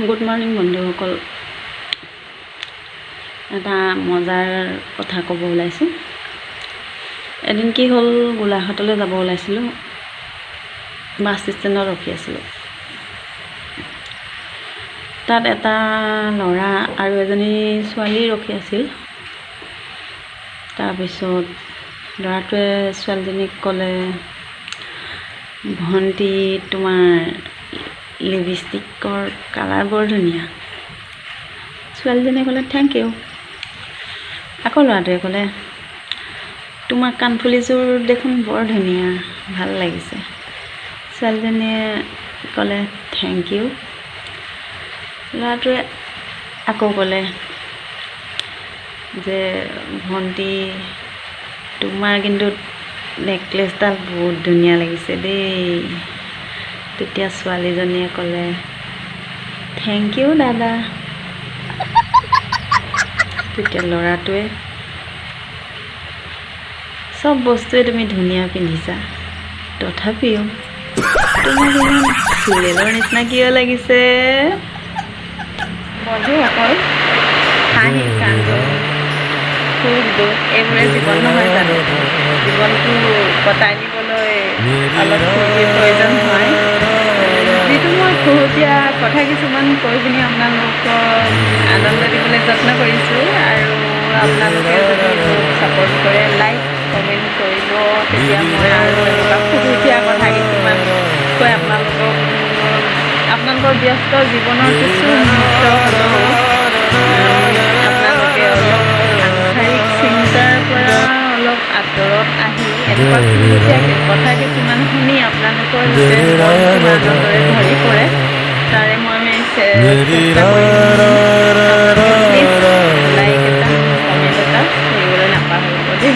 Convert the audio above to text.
Good morning বন্ধুসকল, এটা মজাৰ কথা ক'ব ওলাইছোঁ। এদিন কি হ'ল, গোলাঘাটলৈ যাব ওলাইছিলোঁ। বাছ ষ্টেণ্ডত ৰখি আছিলোঁ। তাত এটা ল'ৰা আৰু এজনী ছোৱালী ৰখি আছিল। তাৰপিছত ল'ৰাটোৱে ছোৱালীজনীক ক'লে, ভণ্টি তোমাৰ লিপষ্টিকৰ কালাৰ বৰ ধুনীয়া। ছোৱালীজনীয়ে ক'লে থেংক ইউ। আকৌ ল'ৰাটোৱে ক'লে, তোমাৰ কাণফুলিযোৰ দেখোন বৰ ধুনীয়া, ভাল লাগিছে। ছোৱালীজনীয়ে ক'লে থেংক ইউ। ল'ৰাটোৱে আকৌ ক'লে যে ভণ্টি তোমাৰ কিন্তু নেকলেছডাল বহুত ধুনীয়া লাগিছে দেই। তেতিয়া ছোৱালীজনীয়ে ক'লে থেংক ইউ দাদা। তেতিয়া ল'ৰাটোৱে, চব বস্তুৱে তুমি ধুনীয়া পিন্ধিছা, তথাপিও তোমাক ইমান চুলেলৰ নিচিনা কিয় লাগিছে? বন্ধুসকল, হাঁহি কান্দোন সুখ দুখ এইবোৰে জীৱন নহয় জানো? জীৱনটো কটাই নিবলৈ অলপ ফূৰ্তিৰ প্ৰয়োজন হয়। যিটো মই খুহুতীয়া কথা কিছুমান কৈ পিনি আপোনালোকক আনন্দ দিবলৈ যত্ন কৰিছোঁ। আৰু আপোনালোকে যদি মোক ছাপোৰ্ট কৰে, লাইক কমেণ্ট কৰিব, তেতিয়া মই আৰু এনেকুৱা খুহুতীয়া কথা কিছুমান কৈ আপোনালোকৰ ব্যস্ত জীৱনৰ কিছু মুহূৰ্ত হ'লেও আপোনালোকে অলপ সাংসাৰিক চিন্তাৰ পৰা অলপ আঁতৰত আহি এনেকুৱা খুহুতীয়া কথা কিছুমান শুনি আপোনালোকৰ যাতে মনটো আনন্দৰে ভৰি পৰে, তাৰে মই চেষ্টা কৰিম। আপোনালোকে প্লিজ লাইক এটা কমেণ্ট এটা কৰিবলৈ নাপাহৰিব দেই।